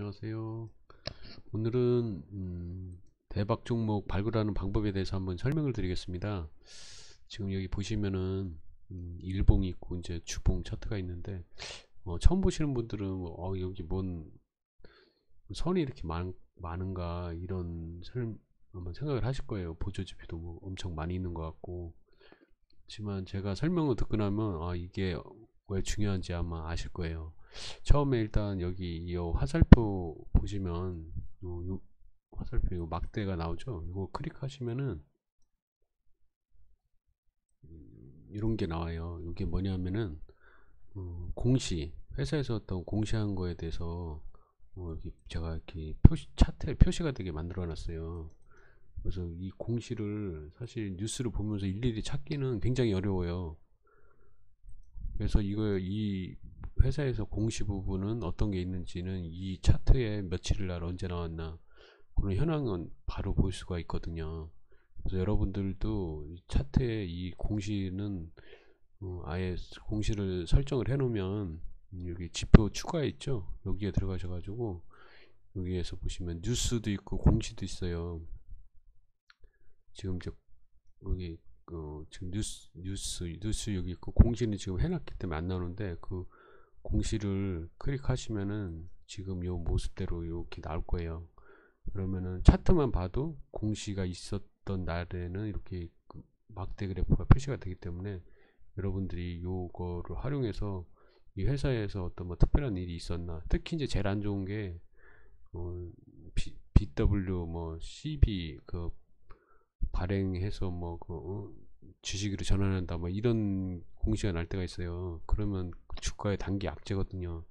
안녕하세요. 오늘은 대박 종목 발굴하는 방법에 대해서 한번 설명을 드리겠습니다. 지금 여기 보시면은 일봉이 있고 이제 주봉 차트가 있는데 처음 보시는 분들은 여기 뭔 선이 이렇게 많은가 이런 한번 생각을 하실 거예요. 보조지표도 뭐 엄청 많이 있는 것 같고. 하지만 제가 설명을 듣고 나면 이게 왜 중요한지 아마 아실 거예요. 처음에 일단 여기 이 화살표 보시면 요 화살표 요 막대가 나오죠. 이거 클릭하시면은 이런 게 나와요. 이게 뭐냐면은 공시, 회사에서 어떤 공시한 거에 대해서 여기 제가 이렇게 차트에 표시가 되게 만들어 놨어요. 그래서 이 공시를 사실 뉴스를 보면서 일일이 찾기는 굉장히 어려워요. 그래서 이 회사에서 공시 부분은 어떤 게 있는지는 이 차트에 며칠 날 언제 나왔나 그런 현황은 바로 볼 수가 있거든요. 그래서 여러분들도 이 차트에 이 공시는 아예 공시를 설정을 해 놓으면 여기 지표 추가에 있죠. 여기에 들어가셔 가지고 여기에서 보시면 뉴스도 있고 공시도 있어요. 지금 이제 여기 지금 뉴스 여기 있고 공시는 지금 해놨기 때문에 안 나오는데 그 공시를 클릭하시면은 지금 요 모습대로 이렇게 나올 거예요. 그러면은 차트만 봐도 공시가 있었던 날에는 이렇게 막대 그래프가 표시가 되기 때문에 여러분들이 요거를 활용해서 이 회사에서 어떤 뭐 특별한 일이 있었나, 특히 이제 제일 안 좋은 게 BW 뭐 CB 그 발행해서 뭐 주식으로 전환한다 뭐 이런 공시가 날 때가 있어요. 그러면 주가의 단기 악재거든요.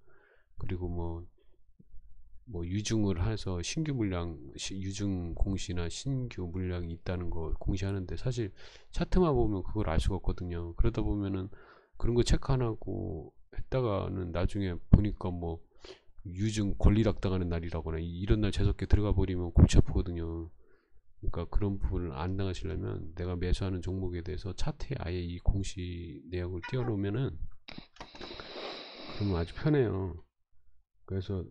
그리고 뭐 유증을 해서 신규 물량 유증 공시나 신규 물량이 있다는 거 공시하는데 사실 차트만 보면 그걸 알 수가 없거든요. 그러다 보면은 그런 거 체크 안 하고 했다가는 나중에 보니까 뭐 유증 권리락 당하는 날이라거나 이런 날 재수없게 들어가 버리면 골치 아프거든요. 그러니까 그런 부분을 안 당하시려면 내가 매수하는 종목에 대해서 차트에 아예 이 공시 내역을 띄워놓으면은 그러면 아주 편해요. 그래서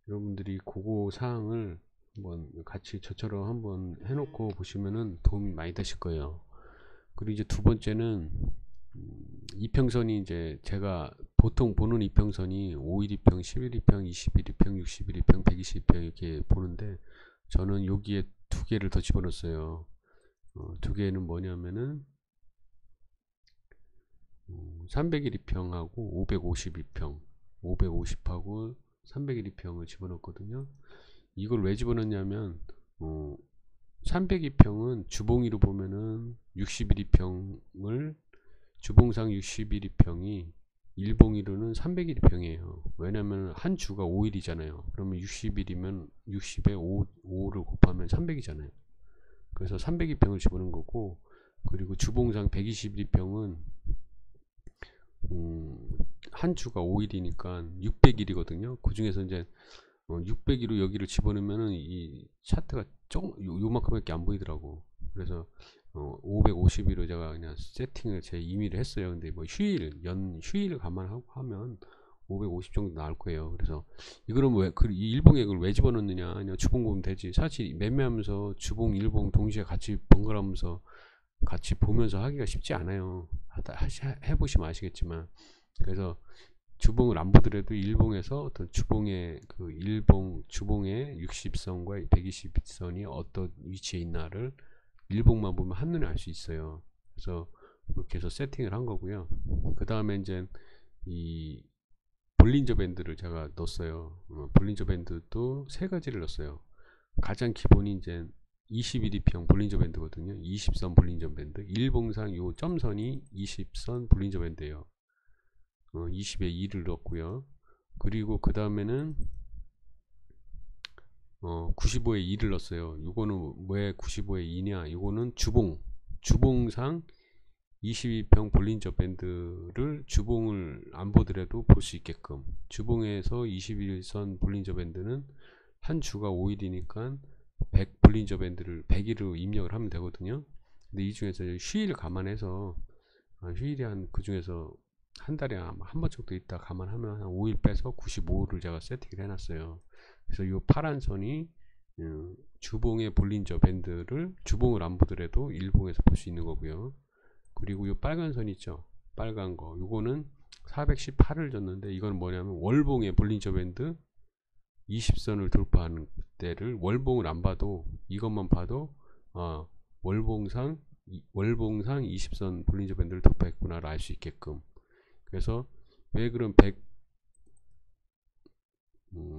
여러분들이 그거 사항을 한번 같이 저처럼 한번 해놓고 보시면은 도움이 많이 되실 거예요. 그리고 이제 두 번째는 이평선이 이제 제가 보통 보는 이평선이 5일 이평, 10일 이평, 20일 이평, 60일 이평, 120일 이평 이렇게 보는데 저는 여기에 두 개를 더 집어넣었어요. 두 개는 뭐냐면은 300일 이평하고 550일 이평, 550하고 300일 이평을 집어넣었거든요. 이걸 왜 집어넣냐면 300이평은 주봉위로 보면은 61이평을 주봉상 61이평이 일봉위로는 300일이평이에요. 왜냐면 한 주가 5일이잖아요. 그러면 60일이면 60에 5를 곱하면 300이잖아요. 그래서 300일평을 집어넣은 거고, 그리고 주봉상 121평은 한 주가 5일이니까 600일이거든요. 그 중에서 이제 600일로 여기를 집어넣으면은 이 차트가 요만큼밖에 안 보이더라고. 그래서 550일로 제가 그냥 세팅을 제 임의를 했어요. 근데 뭐 휴일을 감안하고 하면 550 정도 나올 거예요. 그래서 이거는 이 일봉액을 왜 집어넣느냐? 그냥 주봉 보면 되지. 사실 매매하면서 주봉, 일봉 동시에 같이 번갈아가면서 같이 보면서 하기가 쉽지 않아요. 해보시면 아시겠지만. 그래서 주봉을 안 보더라도 일봉에서 어떤 주봉의 주봉의 60선과 120선이 어떤 위치에 있나를 일봉만 보면 한눈에 알 수 있어요. 그래서 그렇게 해서 세팅을 한 거고요. 그 다음에 이제 이 볼린저 밴드를 제가 넣었어요. 볼린저 밴드도 세 가지를 넣었어요. 가장 기본이 이제 21이평 볼린저 밴드거든요. 20선 볼린저 밴드. 일봉상 요 점선이 20선 볼린저 밴드예요. 20에 2를 넣었고요. 그리고 그 다음에는 95에 2를 넣었어요. 이거는 왜 95에 2냐? 이거는 주봉상 22평 볼린저 밴드를 주봉을 안 보더라도 볼 수 있게끔, 주봉에서 21선 볼린저 밴드는 한 주가 5일이니까 100 볼린저 밴드를 100일로 입력을 하면 되거든요. 근데 이 중에서 휴일을 감안해서 휴일이 한 그 중에서 한 달에 한 번 정도 있다 감안하면 한 5일 빼서 95를 제가 세팅을 해놨어요. 그래서 이 파란 선이 주봉의 볼린저 밴드를 주봉을 안 보더라도 일봉에서 볼 수 있는 거고요. 그리고 이 빨간 선 있죠, 빨간 거, 요거는 418을 줬는데 이건 뭐냐면 월봉의 볼린저 밴드 20선을 돌파하는 때를 월봉을 안 봐도 이것만 봐도 월봉상 20선 볼린저 밴드를 돌파했구나를 알 수 있게끔. 그래서 왜 그럼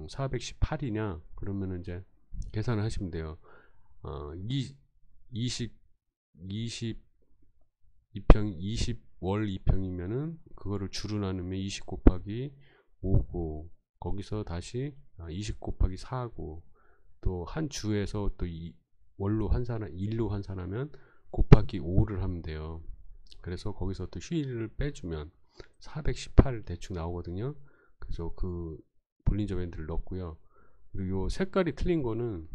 418이냐 그러면은 이제 계산을 하시면 돼요. 20 20월 2평이면은 그거를 주로 나누면 20 곱하기 5고 거기서 다시 20 곱하기 4고 또 한 주에서 또 월로 환산하 일로 환산하면 곱하기 5를 하면 돼요. 그래서 거기서 또 휴일을 빼주면 418 대충 나오거든요. 그래서 그 볼린저 밴드를 넣었고요. 그리고 요 색깔이 틀린 거는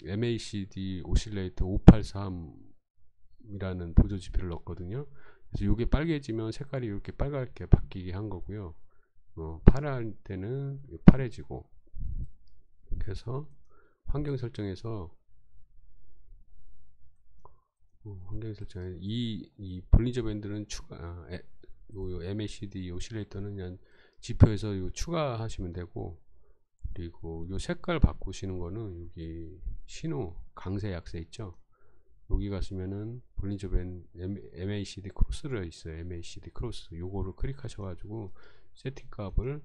MACD 오실레이터 583이라는 보조 지표를 넣었거든요. 그래서 요게 빨개지면 색깔이 이렇게 빨갛게 바뀌게 한 거고요. 파랄 때는 파래지고. 그래서 환경 설정에서 이 볼린저 밴드는 추가 요 MACD 오실레이터는 그냥 지표에서 요 추가하시면 되고, 그리고 요 색깔 바꾸시는 거는 여기 신호 강세 약세 있죠, 여기 가시면은 볼린저 밴드 MACD 크로스가 있어요. MACD 크로스 요거를 클릭하셔 가지고 세팅 값을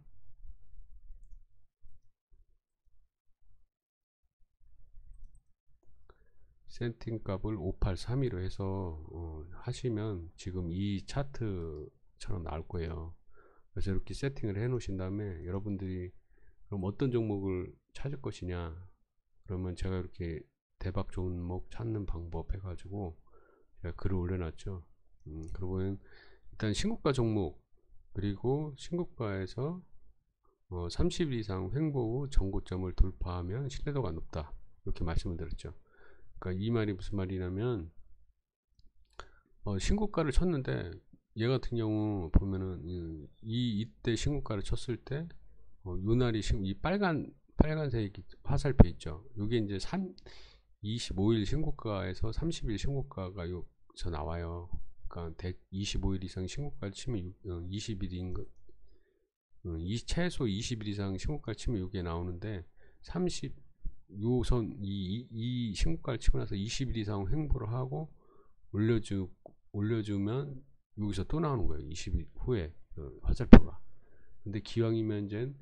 세팅 값을 5832로 해서 하시면 지금 이 차트처럼 나올 거예요. 그래서 이렇게 세팅을 해 놓으신 다음에 여러분들이 그럼 어떤 종목을 찾을 것이냐, 그러면 제가 이렇게 대박 종목 찾는 방법 해가지고 제가 글을 올려놨죠. 그러면 일단 신고가 종목, 그리고 신고가에서 30일 이상 횡보 후 전고점을 돌파하면 신뢰도가 높다, 이렇게 말씀을 드렸죠. 그러니까 이 말이 무슨 말이냐면 신고가를 쳤는데 얘 같은 경우 보면은 이때 신고가를 쳤을 때 요 날이 이 빨간색 화살표 있죠. 요게 이제 25일 신고가에서 30일 신고가가 여기서 나와요. 그러니까 25일 이상 신고가를 치면 20일인 거, 최소 20일 이상 신고가를 치면 이게 나오는데 30 요선 이 신고가를 치고 나서 20일 이상 횡보를 하고 올려주면 여기서 또 나오는 거예요. 20일 후에 화살표가. 근데 기왕이면 이제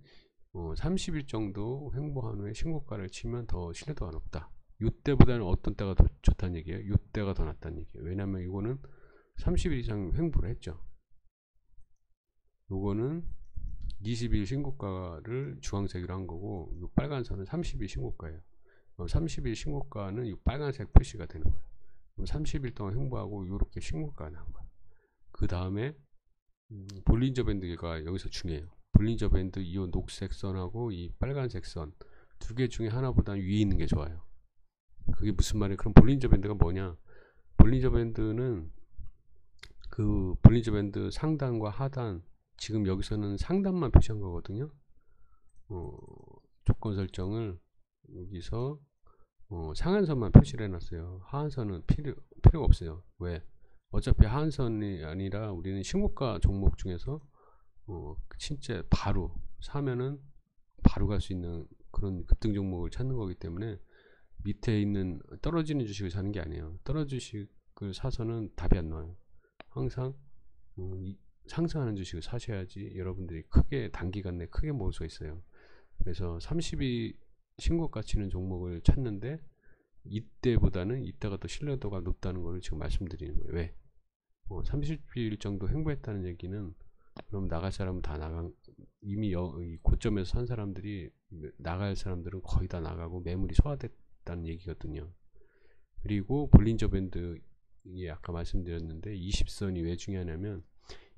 30일 정도 횡보한 후에 신고가를 치면 더 신뢰도가 높다. 이때보다는 어떤 때가 더 좋다는 얘기예요? 이때가 더 낫다는 얘기예요. 왜냐면 이거는 30일 이상 횡보를 했죠. 요거는 20일 신고가를 주황색으로 한 거고, 이 빨간 선은 30일 신고가예요. 30일 신고가는 이 빨간색 표시가 되는 거예요. 30일 동안 횡보하고 이렇게 신고가가 나온 거예요. 그 다음에 볼린저 밴드가 여기서 중요해요. 볼린저 밴드 이 녹색 선하고 이 빨간색 선 두 개 중에 하나보다 위에 있는 게 좋아요. 그게 무슨 말이에요? 그럼 볼린저 밴드가 뭐냐? 볼린저 밴드는 그 볼린저 밴드 상단과 하단, 지금 여기서는 상단만 표시한 거거든요. 조건 설정을 여기서 상한선만 표시를 해놨어요. 하한선은 필요가 없어요. 왜? 어차피 하한선이 아니라 우리는 신고가 종목 중에서 진짜 바로 사면은 바로 갈 수 있는 그런 급등 종목을 찾는 거기 때문에 밑에 있는 떨어지는 주식을 사는 게 아니에요. 떨어지는 주식을 사서는 답이 안 나와요. 항상 상승하는 주식을 사셔야지 여러분들이 크게 단기간 내에 크게 모을 수 있어요. 그래서 30일 신고가 치는 종목을 찾는데 이때보다는 이때가 더 신뢰도가 높다는 걸 지금 말씀드리는 거예요. 왜? 30일 정도 횡보했다는 얘기는 그럼 나갈 사람은 다 이미 고점에서 산 사람들이, 나갈 사람들은 거의 다 나가고 매물이 소화됐다는 얘기거든요. 그리고 볼린저 밴드, 아까 말씀드렸는데 20선이 왜 중요하냐면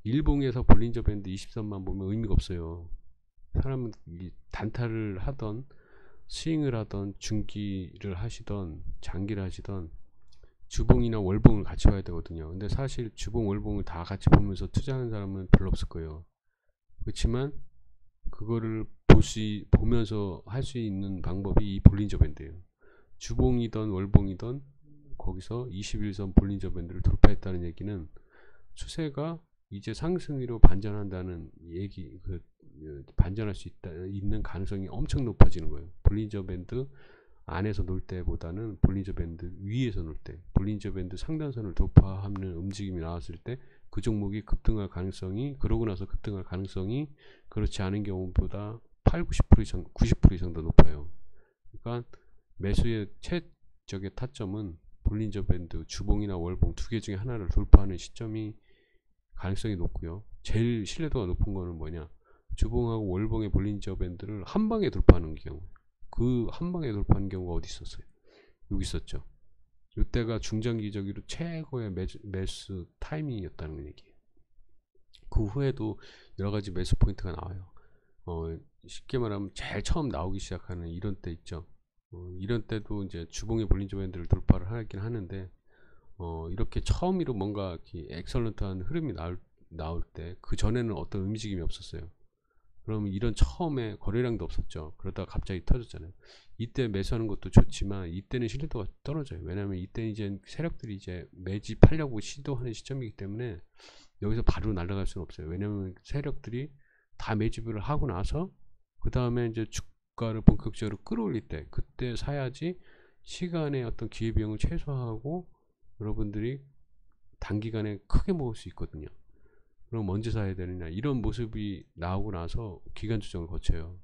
일봉에서 볼린저 밴드 20선만 보면 의미가 없어요. 사람은 단타를 하던 스윙을 하던 중기를 하시던 장기를 하시던 주봉이나 월봉을 같이 봐야 되거든요. 근데 사실 주봉, 월봉을 다 같이 보면서 투자하는 사람은 별로 없을 거예요. 그렇지만 그거를 보면서 할 수 있는 방법이 이 볼린저 밴드예요. 주봉이던 월봉이던 거기서 21선 볼린저 밴드를 돌파했다는 얘기는 추세가 이제 상승위로 반전한다는 얘기, 반전할 수 있는 가능성이 엄청 높아지는 거예요. 볼린저 밴드 안에서 놀 때보다는 볼린저 밴드 위에서 놀 때, 볼린저 밴드 상단선을 돌파하는 움직임이 나왔을 때 그 종목이 급등할 가능성이, 그러고 나서 급등할 가능성이 그렇지 않은 경우보다 8, 90% 이상, 90% 이상 더 높아요. 그러니까 매수의 최적의 타점은 볼린저 밴드, 주봉이나 월봉 두 개 중에 하나를 돌파하는 시점이 가능성이 높고요. 제일 신뢰도가 높은 거는 뭐냐? 주봉하고 월봉의 볼린저 밴드를 한 방에 돌파하는 경우. 그 한 방에 돌파하는 경우가 어디 있었어요? 여기 있었죠. 이때가 중장기적으로 최고의 매수 타이밍이었다는 얘기예요. 그 후에도 여러 가지 매수 포인트가 나와요. 쉽게 말하면 제일 처음 나오기 시작하는 이런 때 있죠. 이런 때도 이제 주봉의 볼린저 밴드를 돌파를 하긴 하는데, 이렇게 처음으로 뭔가 엑설런트한 흐름이 나올 때 그 전에는 어떤 움직임이 없었어요. 그러면 이런 처음에 거래량도 없었죠. 그러다가 갑자기 터졌잖아요. 이때 매수하는 것도 좋지만 이때는 신뢰도가 떨어져요. 왜냐하면 이때는 이제 세력들이 이제 매집하려고 시도하는 시점이기 때문에 여기서 바로 날아갈 수는 없어요. 왜냐하면 세력들이 다 매집을 하고 나서 그 다음에 이제 주가를 본격적으로 끌어올릴 때, 그때 사야지 시간의 어떤 기회비용을 최소화하고 여러분들이 단기간에 크게 먹을 수 있거든요. 그럼 언제 사야 되느냐, 이런 모습이 나오고 나서 기간 조정을 거쳐요.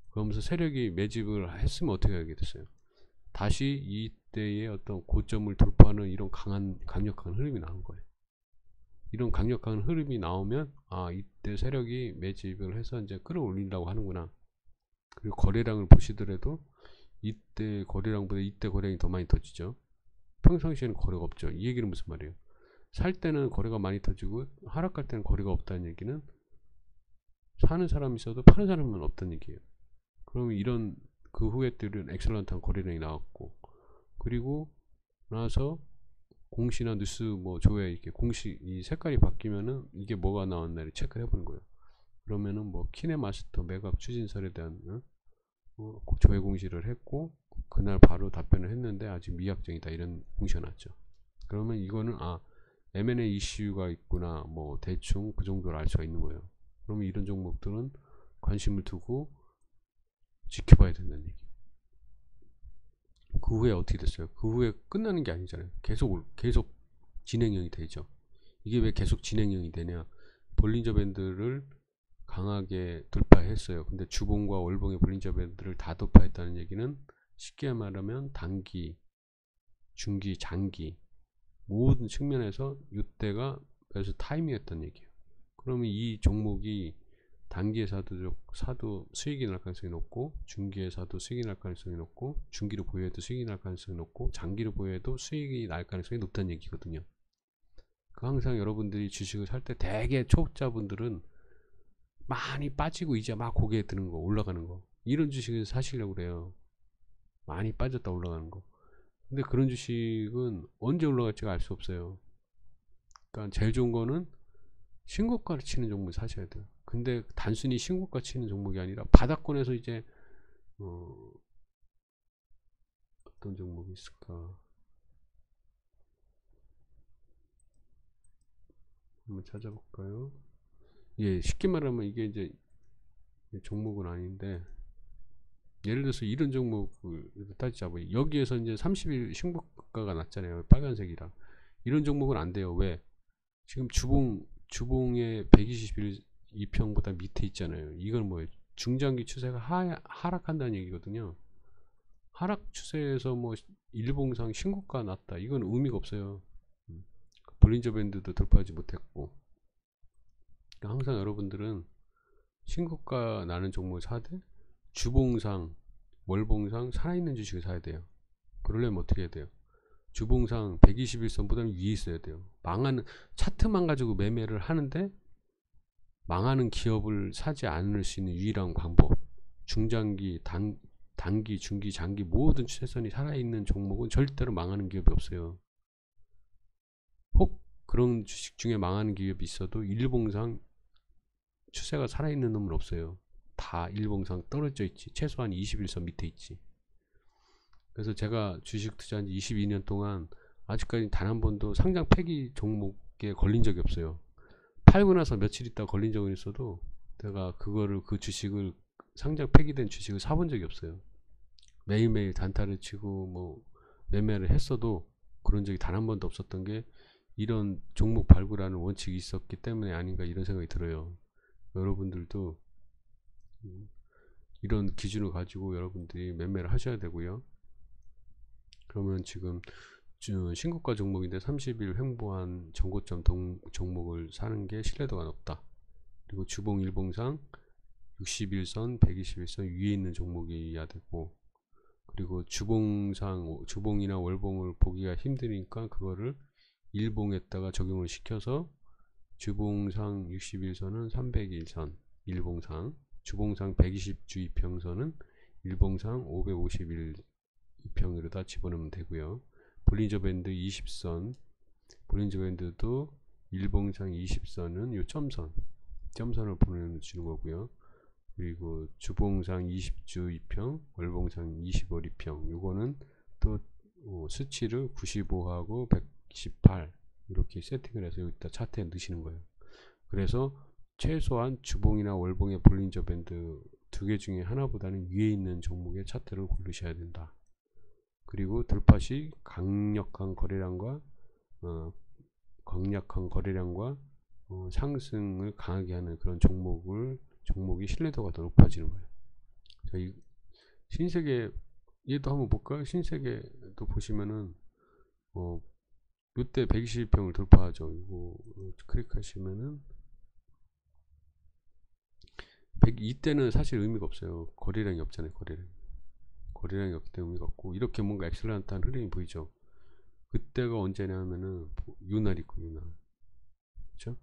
그러면서 세력이 매집을 했으면 어떻게 하게 됐어요? 다시 이때의 어떤 고점을 돌파하는 이런 강력한 흐름이 나온 거예요. 이런 강력한 흐름이 나오면 이때 세력이 매집을 해서 이제 끌어올린다고 하는구나. 그리고 거래량을 보시더라도 이때 거래량보다 이때 거래량이 더 많이 터지죠. 평상시에는 거래가 없죠. 이 얘기는 무슨 말이에요? 살 때는 거래가 많이 터지고 하락할 때는 거래가 없다는 얘기는 사는 사람이 있어도 파는 사람은 없다는 얘기예요. 그러면 이런 그 후에 들은 엑셀런트한 거래량이 나왔고, 그리고 나서 공시나 뉴스 뭐 조회 이렇게 공시 이 색깔이 바뀌면은 이게 뭐가 나왔나를 체크를 해보는 거예요. 그러면은 뭐 키네마스터 매각 추진설에 대한 조회 공시를 했고 그날 바로 답변을 했는데 아직 미확정이다, 이런 공시가 났죠. 그러면 이거는 M&A 이슈가 있구나, 뭐 대충 그 정도를 알 수가 있는 거예요. 그러면 이런 종목들은 관심을 두고 지켜봐야 된다는 얘기. 그 후에 어떻게 됐어요? 그 후에 끝나는 게 아니잖아요. 계속 진행형이 되죠. 이게 왜 계속 진행형이 되냐? 볼린저 밴드를 강하게 돌파했어요. 근데 주봉과 월봉의 볼린저 밴드를 다 돌파했다는 얘기는 쉽게 말하면 단기, 중기, 장기 모든 측면에서 이때가 그래서 타이밍이었던 얘기예요. 그러면 이 종목이 단기에 사도 수익이 날 가능성이 높고, 중기에 사도 수익이 날 가능성이 높고, 중기로 보유해도 수익이 날 가능성이 높고, 장기로 보유해도 수익이 날 가능성이 높다는 얘기거든요. 항상 여러분들이 주식을 살 때 대개 초보자분들은 많이 빠지고 이제 막 고개에 드는 거, 올라가는 거, 이런 주식을 사시려고 그래요. 많이 빠졌다 올라가는 거. 근데 그런 주식은 언제 올라갈지가 알 수 없어요. 그러니까 제일 좋은 거는 신고가를 치는 종목을 사셔야 돼요. 근데 단순히 신고가 치는 종목이 아니라 바닥권에서 이제 어떤 종목이 있을까 한번 찾아볼까요? 예, 쉽게 말하면 이게 이제 종목은 아닌데, 예를 들어서 이런 종목을 따지자고, 여기에서 이제 30일 신고가가 났잖아요. 빨간색이랑. 이런 종목은 안 돼요. 왜? 지금 주봉의 120일 이평보다 밑에 있잖아요. 이건 뭐예요? 중장기 추세가 하락한다는 얘기거든요. 하락 추세에서 뭐 일봉상 신고가 났다, 이건 의미가 없어요. 볼린저 밴드도 돌파하지 못했고. 그러니까 항상 여러분들은 신고가 나는 종목을 사되 주봉상, 월봉상 살아있는 주식을 사야 돼요. 그러려면 어떻게 해야 돼요? 주봉상 121선보다는 위에 있어야 돼요. 차트만 가지고 매매를 하는데 망하는 기업을 사지 않을 수 있는 유일한 방법, 중장기, 단기, 중기, 장기 모든 추세선이 살아있는 종목은 절대로 망하는 기업이 없어요. 그런 주식 중에 망하는 기업이 있어도 일봉상 추세가 살아있는 놈은 없어요. 다 일봉상 떨어져 있지. 최소한 21선 밑에 있지. 그래서 제가 주식 투자한 지 22년 동안 아직까지 단 한 번도 상장 폐기 종목에 걸린 적이 없어요. 팔고 나서 며칠 있다 걸린 적은 있어도 내가 그 주식을 상장 폐기된 주식을 사본 적이 없어요. 매일매일 단타를 치고 뭐 매매를 했어도 그런 적이 단 한 번도 없었던 게 이런 종목 발굴하는 원칙이 있었기 때문에 아닌가 이런 생각이 들어요. 여러분들도 이런 기준을 가지고 여러분들이 매매를 하셔야 되고요. 그러면 지금 신고가 종목인데 30일 횡보한 전고점 종목을 사는 게 신뢰도가 높다. 그리고 주봉 일봉상 61선 121선 위에 있는 종목이어야 되고, 그리고 주봉이나 월봉을 보기가 힘드니까 그거를 일봉에다가 적용을 시켜서 주봉상 61선은 301선 일봉상, 주봉상 120주 이평선은 일봉상 551이평으로 집어넣으면 되고요. 볼린저 밴드 20선, 볼린저 밴드도 일봉상 20선은 요 점선을 보내주는 거고요. 그리고 주봉상 20주 이평, 월봉상 20월 이평, 요거는 또 수치를 95하고 118 이렇게 세팅을 해서 여기다 차트에 넣으시는 거예요. 그래서 최소한 주봉이나 월봉의 볼린저 밴드 두 개 중에 하나보다는 위에 있는 종목의 차트를 고르셔야 된다. 그리고 돌파시 강력한 거래량과 상승을 강하게 하는 그런 종목이 신뢰도가 더 높아지는 거예요. 자, 신세계 얘도 한번 볼까요? 신세계도 보시면은 이때 120평을 돌파하죠. 이거 클릭하시면은 이때는 사실 의미가 없어요. 거래량이 없잖아요. 거래량이 없기 때문에 의미가 없고, 이렇게 뭔가 엑셀런트한 흐름이 보이죠. 그때가 언제냐 하면은 요날 있고 요날, 그렇죠?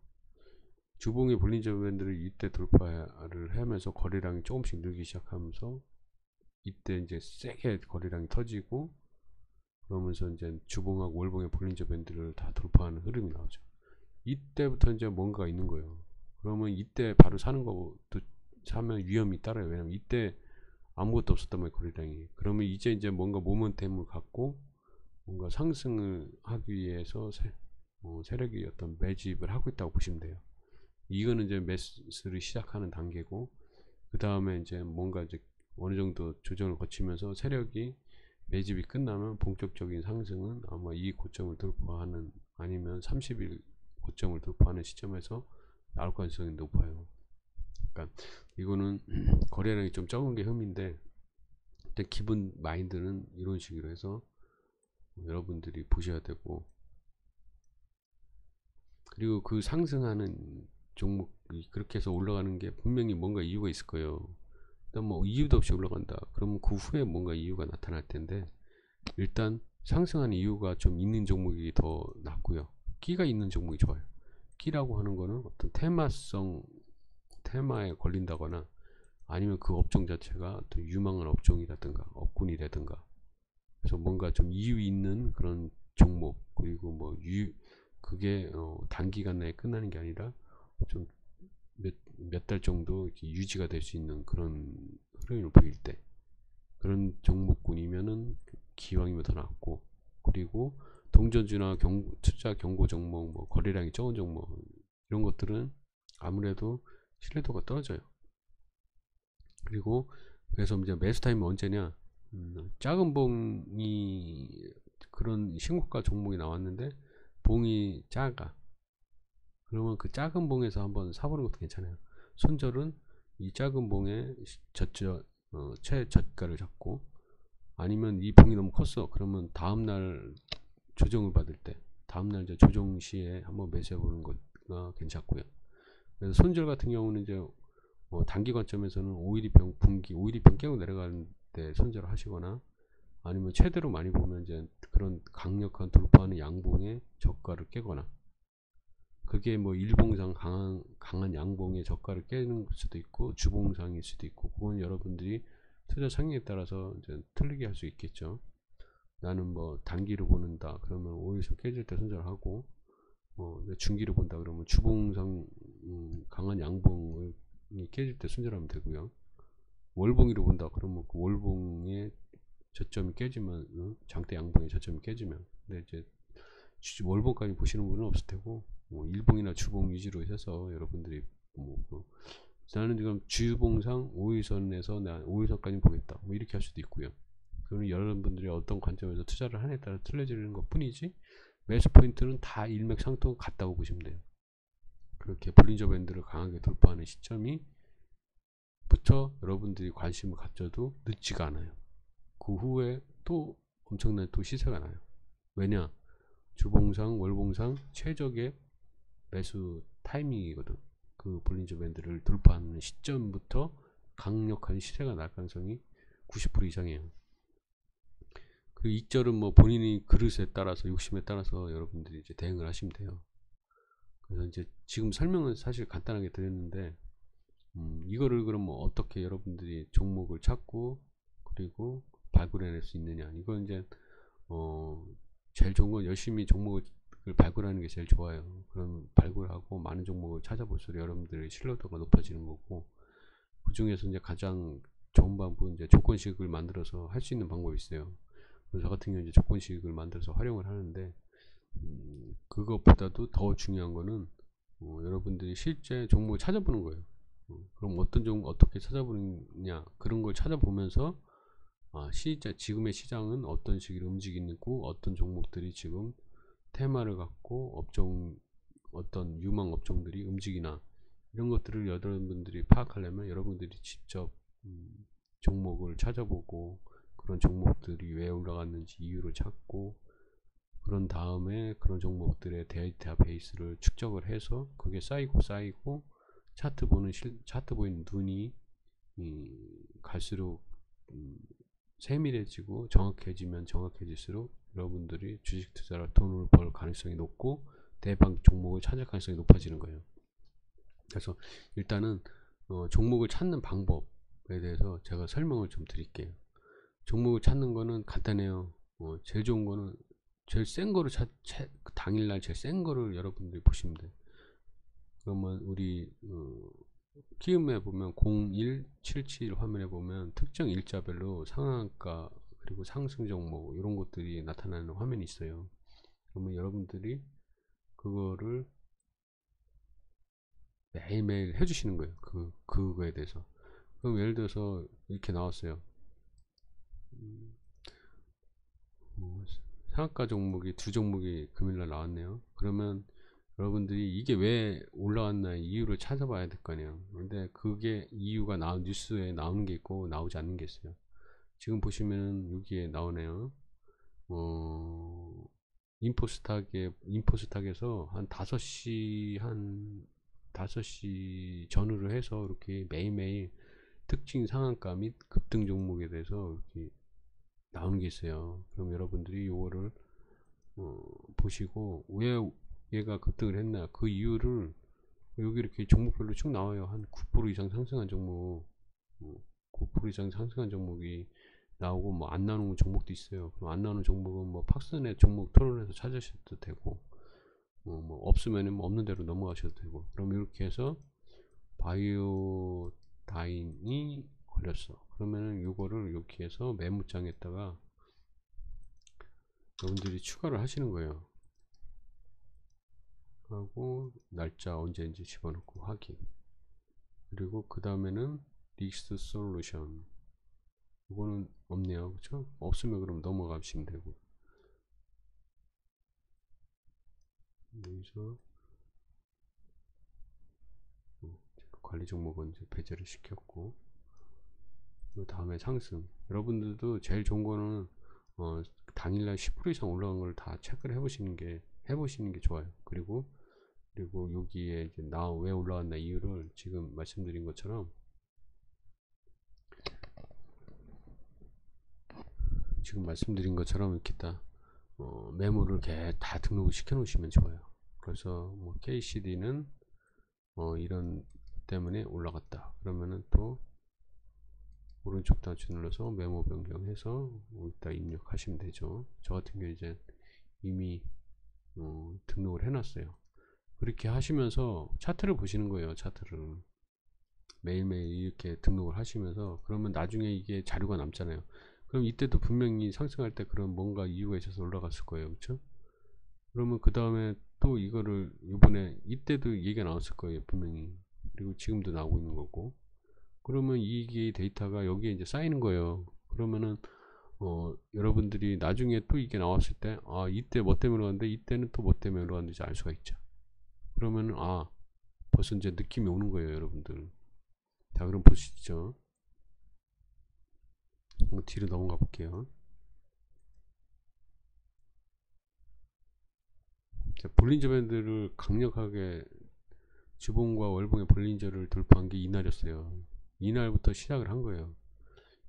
주봉의 볼린저 밴드를 이때 돌파를 하면서 거래량이 조금씩 늘기 시작하면서 이때 이제 세게 거래량이 터지고, 그러면서 이제 주봉하고 월봉의 볼린저 밴드를 다 돌파하는 흐름이 나오죠. 이때부터 이제 뭔가가 있는 거예요. 그러면 이때 바로 사는 것도 사면 위험이 따라요. 왜냐면 이때 아무것도 없었단 말이에요, 거래량이. 그러면 이제 뭔가 모멘텀을 갖고 뭔가 상승을 하기 위해서 세력이 어떤 매집을 하고 있다고 보시면 돼요. 이거는 이제 매수를 시작하는 단계고, 그 다음에 이제 뭔가 이제 어느 정도 조정을 거치면서 세력이 매집이 끝나면 본격적인 상승은 아마 이 고점을 돌파하는, 아니면 30일 고점을 돌파하는 시점에서 나올 가능성이 높아요. 그러니까 이거는 거래량이 좀 적은 게 흠인데, 일단 기본 마인드는 이런 식으로 해서 여러분들이 보셔야 되고, 그리고 그 상승하는 종목이 그렇게 해서 올라가는 게 분명히 뭔가 이유가 있을 거예요. 일단 뭐 이유도 없이 올라간다 그러면 그 후에 뭔가 이유가 나타날 텐데, 일단 상승하는 이유가 좀 있는 종목이 더 낫고요. 끼가 있는 종목이 좋아요. 끼라고 하는 거는 어떤 테마에 걸린다거나, 아니면 그 업종 자체가 또 유망한 업종이라든가 업군이라든가, 그래서 뭔가 좀 이유 있는 그런 종목, 그리고 뭐 그게 단기간 내에 끝나는 게 아니라 좀 몇 달 정도 이렇게 유지가 될 수 있는 그런 흐름을 보일 때, 그런 종목군이면은 기왕이면 더 낫고, 그리고 동전주나 투자 경고 종목, 뭐 거래량이 적은 종목, 이런 것들은 아무래도 신뢰도가 떨어져요. 그리고 그래서 이제 매수 타임은 언제냐, 작은 봉이 그런 신고가 종목이 나왔는데 봉이 작아. 그러면 그 작은 봉에서 한번 사보는 것도 괜찮아요. 손절은 이 작은 봉에 최저가를 잡고, 아니면 이 봉이 너무 컸어 그러면 다음날 조정을 받을 때, 다음날 이제 조정 시에 한번 매수해 보는 것가 괜찮고요. 그래서 손절 같은 경우는 이제 단기 관점에서는 5일이평 분기 5일이평 깨고 내려가는 때 손절을 하시거나, 아니면 최대로 많이 보면 이제 그런 강력한 돌파하는 양봉의 저가를 깨거나, 그게 뭐 일봉상 강한 양봉의 저가를 깨는 수도 있고 주봉상일 수도 있고, 그건 여러분들이 투자 성향에 따라서 이제 틀리게 할 수 있겠죠. 나는 뭐 단기로 보는다 그러면 5일선 깨질 때 손절하고, 중기를 본다 그러면 주봉상 강한 양봉이 깨질 때 손절하면 되고요. 월봉이로 본다 그러면 그 월봉의 저점이 깨지면 장대 양봉의 저점이 깨지면, 근데 이제 월봉까지 보시는 분은 없을 테고 일봉이나 주봉 위주로 해서 여러분들이 나는 지금 주봉상 5일선에서 나 5일선까지 보겠다 이렇게 할 수도 있고요. 그거는 여러분들이 어떤 관점에서 투자를 하느냐에 따라 틀려지는 것 뿐이지, 매수 포인트는 다 일맥상통 같다고 보시면 돼요. 그렇게 볼린저 밴드를 강하게 돌파하는 시점이 부터 여러분들이 관심을 가져도 늦지가 않아요. 그 후에 또 엄청난 또 시세가 나요. 왜냐? 주봉상 월봉상 최적의 매수 타이밍이거든. 그 볼린저 밴드를 돌파하는 시점부터 강력한 시세가 날 가능성이 90% 이상이에요. 그 익절은 본인이 그릇에 따라서 욕심에 따라서 여러분들이 이제 대응을 하시면 돼요. 그래서 이제 지금 설명은 사실 간단하게 드렸는데 이거를 그럼 어떻게 여러분들이 종목을 찾고 그리고 발굴해낼 수 있느냐, 이건 이제 제일 좋은 건 열심히 종목을 발굴하는 게 제일 좋아요. 그럼 발굴하고 많은 종목을 찾아볼수록 여러분들의 신뢰도가 높아지는 거고, 그 중에서 이제 가장 좋은 방법은 이제 조건식을 만들어서 할 수 있는 방법이 있어요. 그래서 저 같은 경우 이제 조건식을 만들어서 활용을 하는데, 그것보다도 더 중요한 거는 여러분들이 실제 종목을 찾아보는 거예요. 그럼 어떤 종목 어떻게 찾아보느냐, 그런 걸 찾아보면서 지금의 시장은 어떤 식으로 움직이고 어떤 종목들이 지금 테마를 갖고 어떤 유망 업종들이 움직이나, 이런 것들을 여러분들이 파악하려면 여러분들이 직접 종목을 찾아보고 그런 종목들이 왜 올라갔는지 이유를 찾고, 그런 다음에 그런 종목들의 데이터베이스를 축적을 해서 그게 쌓이고 차트 보이는 눈이 갈수록 세밀해지고 정확해지면 정확해질수록 여러분들이 주식 투자로 돈을 벌 가능성이 높고 대박 종목을 찾을 가능성이 높아지는 거예요. 그래서 일단은 종목을 찾는 방법에 대해서 제가 설명을 좀 드릴게요. 종목을 찾는 거는 간단해요. 제일 좋은 거는 제일 센 거를 당일날 제일 센 거를 여러분들이 보시면 돼요. 그러면 우리 키움에 보면 0177 화면에 보면 특정 일자별로 상한가 그리고 상승 종목 이런 것들이 나타나는 화면이 있어요. 그러면 여러분들이 그거를 매일매일 해주시는 거예요. 그거에 대해서. 그럼 예를 들어서 이렇게 나왔어요. 상한가 종목이 두 종목이 금일날 나왔네요. 그러면 여러분들이 이게 왜 올라왔나 이유를 찾아봐야 될 거 아니에요. 근데 그게 이유가 뉴스에 나오는 게 있고 나오지 않는 게 있어요. 지금 보시면 여기에 나오네요. 인포스탁에서 한 5시 전후로 해서 이렇게 매일매일 특징 상한가 및 급등 종목에 대해서 이렇게 나오는 게 있어요. 그럼 여러분들이 요거를 보시고 왜 얘가 급등을 했나 그 이유를 여기 이렇게 종목별로 쭉 나와요. 한 9% 이상 상승한 종목, 9% 이상 상승한 종목이 나오고 안 나오는 종목도 있어요. 그럼 안 나오는 종목은 팍스넷 종목 토론에서 찾으셔도 되고, 없으면 없는 대로 넘어가셔도 되고. 그럼 이렇게 해서 바이오다인이 걸렸어. 그러면은 요거를 이렇게 해서 메모장에다가 여러분들이 추가를 하시는 거예요. 하고 날짜 언제인지 집어넣고 확인. 그리고 그 다음에는 릭스 솔루션. 이거는 없네요. 그쵸? 없으면 그럼 넘어가시면 되고. 여기서 관리 종목은 이제 배제를 시켰고, 그 다음에 상승. 여러분들도 제일 좋은 거는 당일날 10% 이상 올라간 걸 다 체크를 해보시는 게 좋아요. 그리고 여기에 이제 왜 올라왔나 이유를 지금 말씀드린 것처럼 이렇게 메모를 이렇게 다 등록을 시켜 놓으시면 좋아요. 그래서 KCD는 이런 때문에 올라갔다 그러면은 또 오른쪽 단추 눌러서 메모 변경해서 여기다 입력하시면 되죠. 저 같은 경우 이제 이미 등록을 해놨어요. 그렇게 하시면서 차트를 보시는 거예요. 차트를 매일매일 이렇게 등록을 하시면서, 그러면 나중에 이게 자료가 남잖아요. 그럼 이때도 분명히 상승할 때 그런 뭔가 이유가 있어서 올라갔을 거예요. 그쵸? 그러면 그 다음에 또 이거를 이번에 이때도 얘기가 나왔을 거예요. 분명히. 그리고 지금도 나오고 있는 거고. 그러면 이게 데이터가 여기에 이제 쌓이는 거예요. 그러면은 여러분들이 나중에 또 이게 나왔을 때, 아, 이때 뭐 때문에 올라갔는데 이때는 또 뭐 때문에 올라갔는지 알 수가 있죠. 그러면은, 아, 벌써 이제 느낌이 오는 거예요, 여러분들. 자, 그럼 보시죠. 뒤로 넘어가 볼게요. 자, 볼린저 밴드를 강력하게 주봉과 월봉의 볼린저를 돌파한 게 이날이었어요. 이날부터 시작을 한 거예요.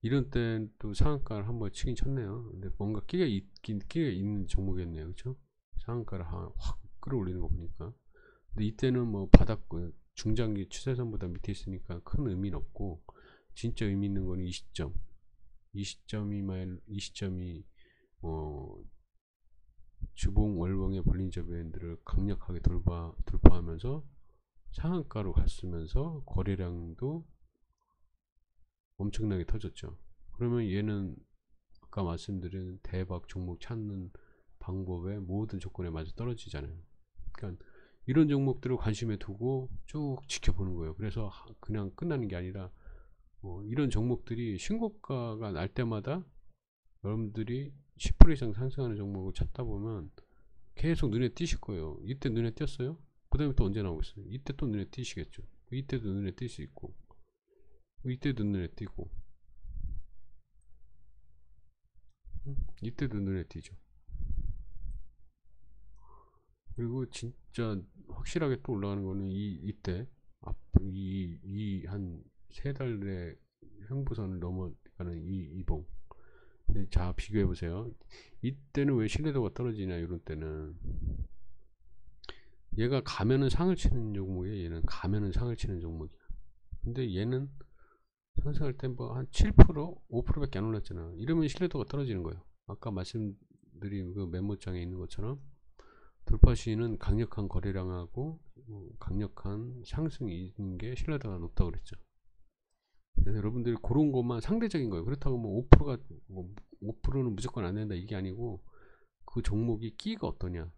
이런 땐 또 상한가를 한번 치긴 쳤네요. 근데 뭔가 끼가 있는 종목이었네요. 그쵸? 상한가를 확 끌어올리는 거 보니까. 근데 이때는 뭐 바닥 중장기 추세선보다 밑에 있으니까 큰 의미는 없고, 진짜 의미 있는 거는 이 시점. 이 시점이 주봉 월봉의 볼린저 밴드를 강력하게 돌파하면서 상한가로 갔으면서 거래량도 엄청나게 터졌죠. 그러면 얘는 아까 말씀드린 대박 종목 찾는 방법의 모든 조건에 맞아 떨어지잖아요. 그러니까 이런 종목들을 관심에 두고 쭉 지켜보는 거예요. 그래서 그냥 끝나는 게 아니라 이런 종목들이 신고가가 날 때마다 여러분들이 10% 이상 상승하는 종목을 찾다 보면 계속 눈에 띄실 거예요. 이때 눈에 띄었어요? 그 다음에 또 언제 나오겠어요? 이때 또 눈에 띄시겠죠. 이때도 눈에 띌 수 있고, 이때도 눈에 띄고, 이때도 눈에 띄죠. 그리고 진짜 확실하게 또 올라가는 거는 이때 이 한 세 달의 횡보선을 넘어가는 이 이봉. 자, 비교해 보세요. 이때는 왜 신뢰도가 떨어지냐? 이런 때는 얘가 가면은 상을 치는 종목이에요. 얘는 가면은 상을 치는 종목이야. 근데 얘는 상승할 때 뭐 한 7%, 5%밖에 안 올랐잖아. 이러면 신뢰도가 떨어지는 거예요. 아까 말씀드린 그 메모장에 있는 것처럼 돌파 시에는 강력한 거래량하고 강력한 상승이 있는 게 신뢰도가 높다고 그랬죠. 그래서 여러분들이 그런 것만 상대적인 거예요. 그렇다고 뭐 5%가 뭐 5%는 무조건 안 된다 이게 아니고, 그 종목이 끼가 어떠냐,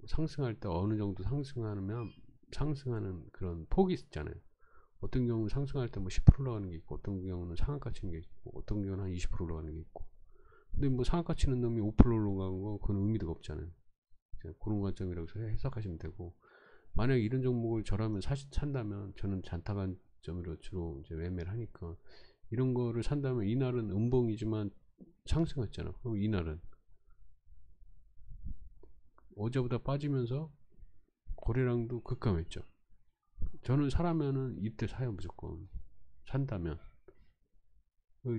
상승할 때 어느 정도 상승하면 상승하는 그런 폭이 있잖아요. 어떤 경우는 상승할 때 뭐 10% 올라가는 게 있고, 어떤 경우는 상한가 치는 게 있고, 어떤 경우는 한 20% 올라가는 게 있고. 근데 뭐 상한가 치는 놈이 5% 올라가는 거 그건 의미가 없잖아요. 그런 관점이라고 해석하시면 되고, 만약 이런 종목을 저라면 산다면, 저는 잔타 관점으로 주로 이제 매매를 하니까, 이런 거를 산다면 이날은 음봉이지만 상승했잖아. 그럼 이날은 어제보다 빠지면서 거래량도 급감했죠. 저는 사라면은 이때 사요. 무조건 산다면.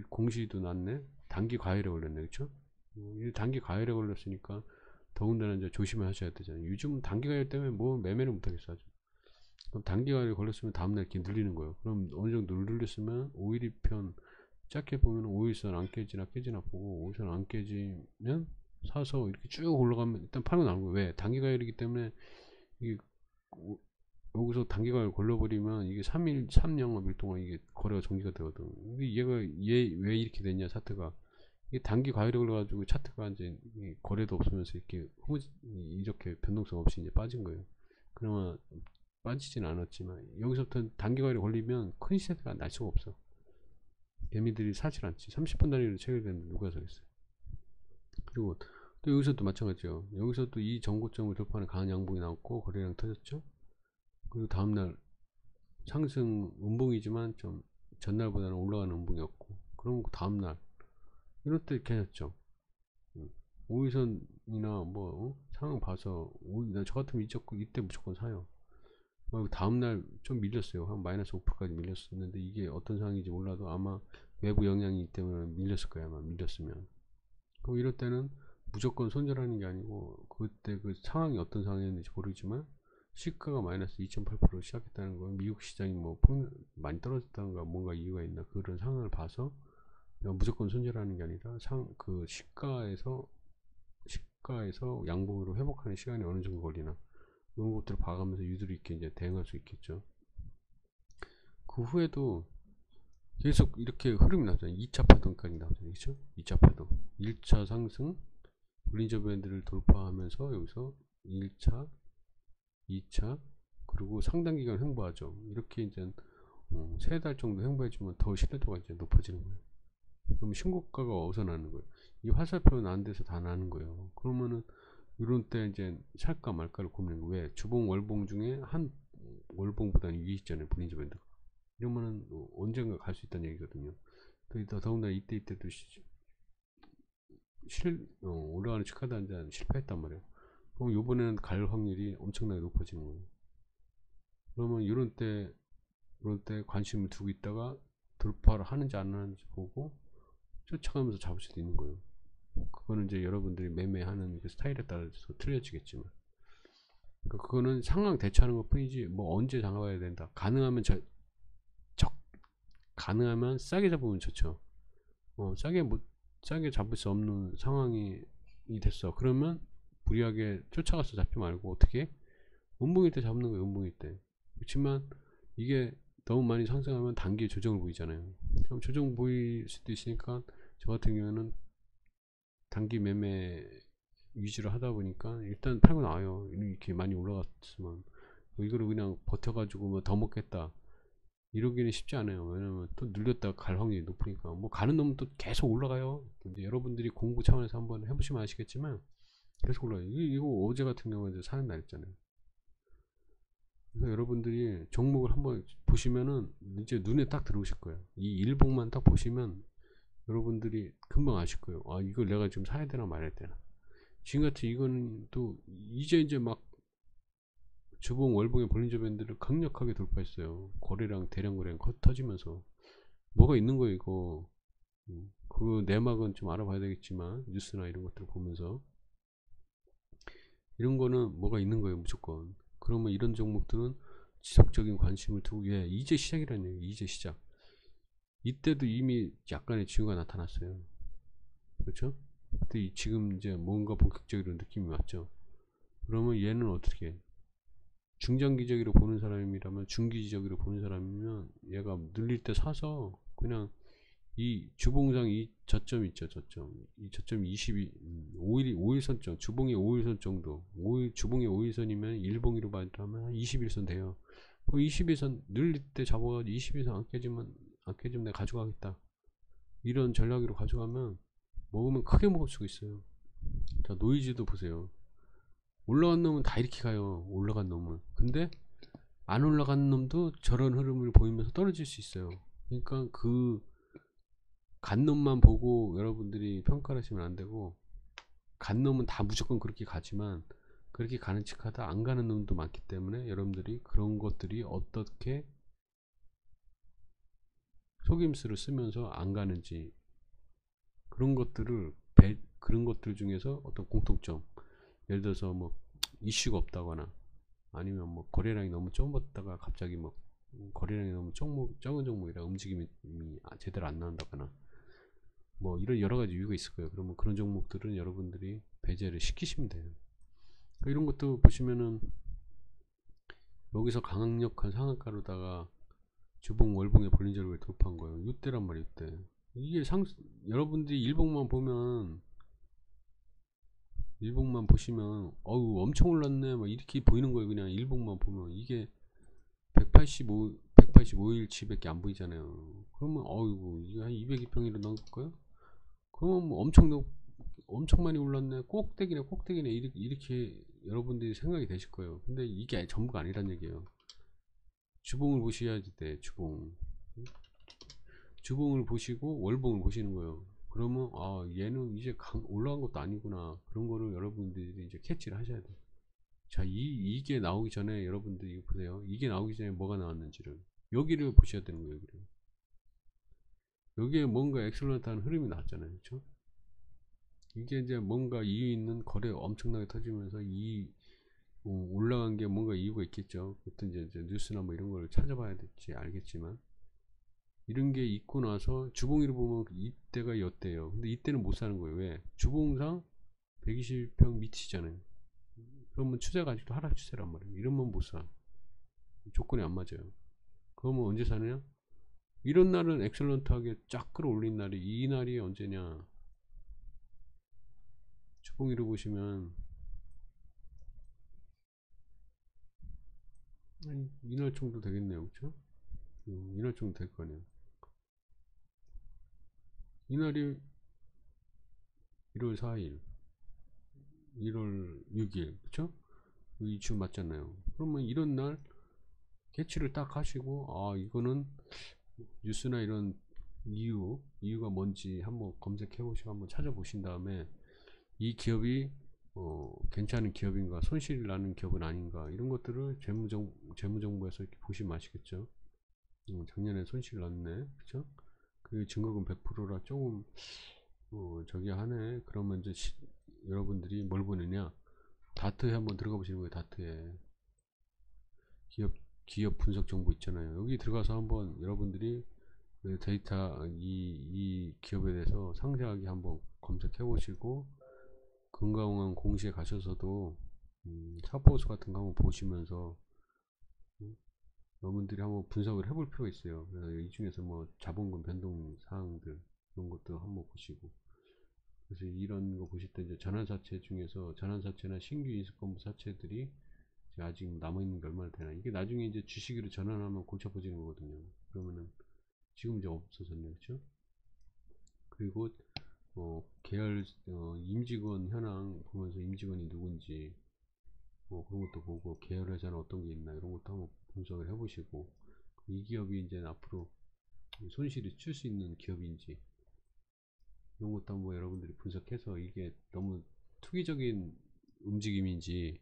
공시도 났네. 단기 과열에 걸렸네. 그쵸? 단기 과열에 걸렸으니까 더군다나 이제 조심하셔야 되잖아요. 요즘 단기 과열 때문에 뭐 매매를 못하겠어. 그럼 단기 과열에 걸렸으면 다음날 이렇게 늘리는 거예요. 그럼 어느 정도 늘렸으면 5일2편 짧게 보면 5일선 안 깨지나 깨지나 보고, 5일선 안 깨지면 사서 이렇게 쭉 올라가면 일단 팔고 나온 거예요. 왜? 단기 과열이기 때문에 이게 여기서 단기간을 걸려버리면 이게 3일, 3영업일 동안 이게 거래가 정지가 되거든. 근데 얘 왜 이렇게 됐냐, 차트가. 이게 단기 과열이 걸려가지고 차트가 이제 거래도 없으면서 이렇게 변동성 없이 이제 빠진 거예요. 그러면 빠지진 않았지만, 여기서부터 단기 과열이 걸리면 큰 시세가 날 수가 없어. 개미들이 사질 않지. 30분 단위로 체결되는데 누가 사겠어요. 그리고 또 여기서도 마찬가지죠. 여기서도 이 전고점을 돌파하는 강한 양봉이 나왔고 거래량 터졌죠. 그리고 다음날 상승 음봉이지만 좀 전날보다는 올라가는 음봉이었고, 그럼 그 다음날 이럴 때 괜찮죠. 5일선이나 뭐 상황 봐서 저 같으면 이때 무조건 사요. 다음날 좀 밀렸어요. 한 마이너스 5%까지 밀렸었는데, 이게 어떤 상황인지 몰라도 아마 외부 영향이 때문에 밀렸을 거야. 아마 밀렸으면. 그럼 이럴 때는 무조건 손절하는 게 아니고, 그때 그 상황이 어떤 상황이었는지 모르지만 시가가 마이너스 2.8% 시작했다는 건 미국 시장이 뭐 많이 떨어졌다는가 뭔가 이유가 있나, 그런 상황을 봐서 무조건 손절하는 게 아니라 그 시가에서 양봉으로 회복하는 시간이 어느 정도 걸리나, 이런 것들을 봐가면서 유도리 있게 이제 대응할 수 있겠죠. 그 후에도 계속 이렇게 흐름이 나잖아요. 2차 파동까지 나오잖아요. 그렇죠? 2차 파동. 1차 상승, 볼린저 밴드를 돌파하면서 여기서 1차, 2차, 그리고 상당 기간 횡보하죠. 이렇게 이제 3달 정도 횡보해주면 더 신뢰도가 이제 높아지는 거예요. 그럼 신고가가 어디서 나는 거예요? 이 화살표 나는 데서 다 나는 거예요. 그러면은 이런 때 이제 살까 말까를 고민하는 거예요. 왜? 주봉 월봉 중에 한 월봉보다는 위에 있잖아요. 볼린저 밴드가. 이러면은 언젠가 갈 수 있다는 얘기거든요. 더군다나 이때도 올라가는 치카드 한잔 실패했단 말이에요. 그럼 요번에는 갈 확률이 엄청나게 높아지는 거예요. 그러면 이런 때 관심을 두고 있다가 돌파를 하는지 안 하는지 보고 쫓아가면서 잡을 수도 있는 거예요. 그거는 이제 여러분들이 매매하는 그 스타일에 따라서 틀려지겠지만, 그러니까 그거는 상황 대처하는 것 뿐이지 뭐 언제 잡아야 된다. 가능하면 가능하면 싸게 잡으면 좋죠. 싸게 잡을 수 없는 상황이 됐어. 그러면 무리하게 쫓아가서 잡지 말고 어떻게 음봉일 때 잡는 거예요. 음봉일 때. 그렇지만 이게 너무 많이 상승하면 단기 조정을 보이잖아요. 그럼 조정 보일 수도 있으니까 저 같은 경우는 단기 매매 위주로 하다 보니까 일단 팔고 나와요. 이렇게 많이 올라갔으면 이거를 그냥 버텨가지고 뭐 더 먹겠다 이러기는 쉽지 않아요. 왜냐면 또 늘렸다가 갈 확률이 높으니까. 뭐 가는 놈은 또 계속 올라가요. 이제 여러분들이 공부 차원에서 한번 해보시면 아시겠지만 계속 올라가요. 이거 어제 같은 경우는 이제 사는 날 있잖아요. 그래서 여러분들이 종목을 한번 보시면은 이제 눈에 딱 들어오실 거예요. 이 일봉만 딱 보시면 여러분들이 금방 아실 거예요. 아, 이걸 내가 지금 사야 되나 말아야 되나. 지금같이 이거는 또 이제 막 주봉 월봉의 볼린저 밴드를 강력하게 돌파했어요. 거래량 대량 거래량 터지면서 뭐가 있는 거예요 이거. 그 내막은 좀 알아봐야 되겠지만 뉴스나 이런 것들 보면서 이런 거는 뭐가 있는 거예요 무조건. 그러면 이런 종목들은 지속적인 관심을 두고 이제 시작이라는 얘기예요. 이제 시작. 이때도 이미 약간의 징후가 나타났어요. 그렇죠? 근데 지금 이제 뭔가 본격적으로 느낌이 왔죠. 그러면 얘는 어떻게 중장기적으로 보는 사람이라면, 중기적으로 보는 사람이면 얘가 늘릴 때 사서 그냥 이 주봉상 이 저점 있죠. 이 저점이 22 5일선 주봉의 5일선 정도. 주봉의 5일선이면 일봉이로 말하면 한 21선 돼요. 그 21선 늘릴 때 잡아가지고 21선 안 깨지면 내가 가져가겠다. 이런 전략으로 가져가면 먹으면 크게 먹을 수가 있어요. 자, 노이즈도 보세요. 올라간 놈은 다 이렇게 가요. 올라간 놈은. 근데 안 올라간 놈도 저런 흐름을 보이면서 떨어질 수 있어요. 그러니까 그 간 놈만 보고 여러분들이 평가를 하시면 안 되고, 간 놈은 다 무조건 그렇게 가지만 그렇게 가는 척하다 안 가는 놈도 많기 때문에 여러분들이 그런 것들이 어떻게 속임수를 쓰면서 안 가는지, 그런 것들 중에서 어떤 공통점, 예를 들어서 뭐 이슈가 없다거나 아니면 뭐 거래량이 너무 좁았다가 갑자기 뭐 거래량이 너무 적은 종목이라 움직임이 제대로 안 나온다거나 뭐 이런 여러 가지 이유가 있을 거예요. 그러면 그런 종목들은 여러분들이 배제를 시키시면 돼요. 그러니까 이런 것도 보시면은 여기서 강력한 상한가로다가 주봉 월봉의 볼린저를 돌파한 거예요. 이때란 말이에요. 이때 이게 여러분들이 일봉만 보시면 어우 엄청 올랐네 막 이렇게 보이는 거예요. 그냥 일봉만 보면 이게 185일치 밖에 안 보이잖아요. 그러면 어이구 이게 한 202평이라 넘을까요? 그러면 뭐 엄청 많이 올랐네, 꼭대기네 이렇게 여러분들이 생각이 되실 거예요. 근데 이게 전부가 아니란 얘기예요. 주봉을 보셔야지 돼. 주봉을 보시고 월봉을 보시는 거예요. 그러면 아 얘는 이제 올라간 것도 아니구나, 그런 거를 여러분들이 이제 캐치를 하셔야 돼요. 자, 이게 나오기 전에 여러분들이 보세요. 이게 나오기 전에 뭐가 나왔는지를 여기를 보셔야 되는 거예요. 여기에 뭔가 엑셀런트한 흐름이 나왔잖아요. 그렇죠? 이게 이제 뭔가 이유 있는 거래 엄청나게 터지면서 올라간 게 뭔가 이유가 있겠죠. 그때 이제 뉴스나 뭐 이런 걸 찾아봐야 될지 알겠지만, 이런 게 있고 나서 주봉위로 보면 이때가 였대요. 근데 이때는 못 사는 거예요. 왜? 주봉상 120평 밑이잖아요. 그러면 추세가 아직도 하락 추세란 말이에요. 이러면 못 사. 조건이 안 맞아요. 그러면 언제 사느냐? 이런 날은 엑셀런트하게 쫙 끌어올린 날이 이 날이 언제냐? 주봉위로 보시면 이날 정도 되겠네요, 그쵸? 이날 정도 될 거 아니에요. 이날이 1월 4일, 1월 6일, 그쵸? 이주 맞잖아요. 그러면 이런 날 캐치를 딱 하시고, 아, 이거는 뉴스나 이런 이유가 뭔지 한번 검색해 보시고 한번 찾아보신 다음에 이 기업이 괜찮은 기업인가, 손실 나는 기업은 아닌가, 이런 것들을 재무정보에서 이렇게 보시면 아시겠죠. 작년에 손실 났네, 그쵸? 그 증거금 100%라 조금 저기 하네. 그러면 이제 여러분들이 뭘 보느냐, 다트에 한번 들어가 보시는 거예요. 다트에 기업 분석 정보 있잖아요. 여기 들어가서 한번 여러분들이 그 데이터 이 기업에 대해서 상세하게 한번 검색해 보시고, 금강원 공시에 가셔서도 사포수 같은 거 한번 보시면서 여러분들이 한번 분석을 해볼 필요가 있어요. 그래서 이 중에서 뭐 자본금 변동 사항들 이런 것도 한번 보시고, 그래서 이런 거 보실 때 이제 전환사채 중에서 전환사채나 신규 인수권부 사채들이 아직 남아있는 게 얼마나 되나, 이게 나중에 이제 주식으로 전환하면 골치 아파지는 거거든요. 그러면은 지금 이제 없어졌네요, 그렇죠? 그리고 계열 임직원 현황 보면서 임직원이 누군지 그런 것도 보고, 계열 회사는 어떤 게 있나 이런 것도 한번 분석을 해보시고, 이 기업이 이제 앞으로 손실이 칠 수 있는 기업인지 이런 것도 한번 여러분들이 분석해서, 이게 너무 투기적인 움직임인지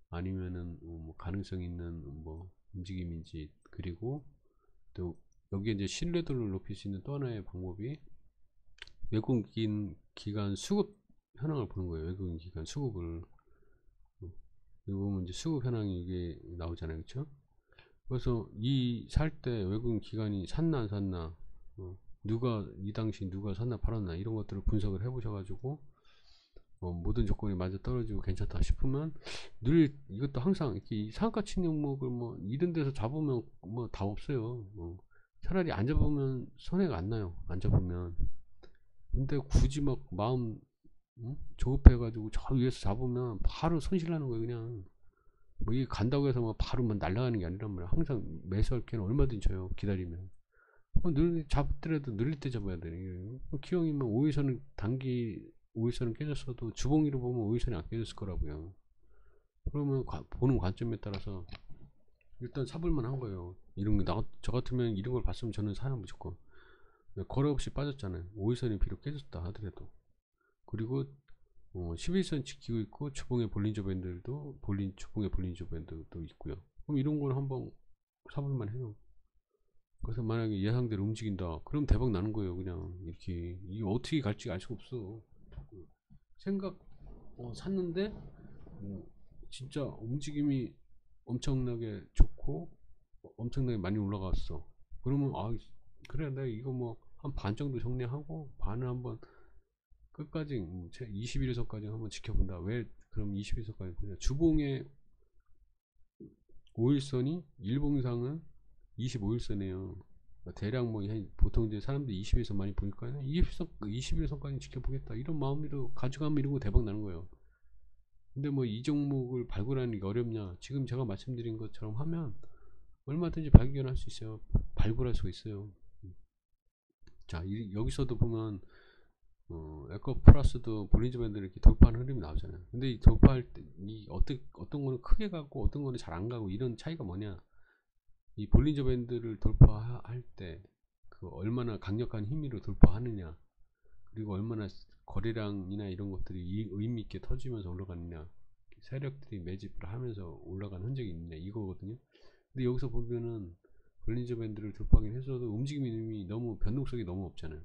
아니면은 뭐 가능성 있는 뭐 움직임인지, 그리고 또 여기에 이제 신뢰도를 높일 수 있는 또 하나의 방법이 외국인 기관 수급 현황을 보는 거예요. 외국인 기관 수급을. 여기 보면 이제 수급 현황이 이게 나오잖아요, 그렇죠? 그래서 이 살 때 외국인 기관이 샀나 안 샀나, 누가 이 당시 누가 샀나 팔았나 이런 것들을 분석을 해보셔가지고 모든 조건이 맞아 떨어지고 괜찮다 싶으면 늘 이것도 항상 이렇게 상가 친 종목을 뭐 이런 데서 잡으면 뭐 다 없어요. 차라리 안 잡으면 손해가 안 나요. 안 잡으면. 근데 굳이 막 마음 조급해가지고 저 위에서 잡으면 바로 손실 나는 거예요, 그냥. 뭐 이게 간다고 해서 막 바로 막 날아가는 게 아니란 말이야. 항상 매수할 때는 얼마든지 져요, 기다리면. 잡더라도 늘릴 때 잡아야 되네. 기왕이면 5일선은 단기 5일선은 깨졌어도 주봉위로 보면 5일선이 안 깨졌을 거라고요. 그러면 보는 관점에 따라서 일단 사볼만 한 거예요. 이런 거, 저 같으면 이런 걸 봤으면 저는 사요, 무조건. 거래 없이 빠졌잖아요. 5일선이 비록 깨졌다 하더라도. 그리고 11선 지키고 있고, 주봉의 볼린저 밴드도 주봉의 볼린저 밴드도 있고요. 그럼 이런 걸 한번 사볼만 해요. 그래서 만약에 예상대로 움직인다, 그럼 대박 나는 거예요. 그냥 이렇게 이게 어떻게 갈지 알 수가 없어. 생각 샀는데 진짜 움직임이 엄청나게 좋고 엄청나게 많이 올라갔어. 그러면 아, 그래, 내가 이거 뭐 한 반 정도 정리하고 반을 한번 끝까지 21선까지 한번 지켜본다. 왜 그럼 21선까지 보냐, 주봉의 5일선이 일봉상은 25일선이에요. 대략 뭐 보통 이제 사람들이 21선 많이 보니까 21선까지 지켜보겠다 이런 마음으로 가져가면 이런 거 대박 나는 거예요. 근데 뭐 이 종목을 발굴하는 게 어렵냐, 지금 제가 말씀드린 것처럼 하면 얼마든지 발견할 수 있어요. 발굴할 수 있어요. 자, 여기서도 보면 에코 플러스도 볼린저 밴드 이렇게 돌파하는 흐름이 나오잖아요. 근데 이 돌파할 때 어떤 거는 크게 가고 어떤 거는 잘 안 가고, 이런 차이가 뭐냐, 이 볼린저 밴드를 돌파할 때 그 얼마나 강력한 힘으로 돌파하느냐, 그리고 얼마나 거래량이나 이런 것들이 의미 있게 터지면서 올라가느냐, 세력들이 매집을 하면서 올라간 흔적이 있느냐, 이거거든요. 근데 여기서 보면은 볼린저 밴드를 돌파하긴 했어도 움직임이 너무 변동성이 너무 없잖아요.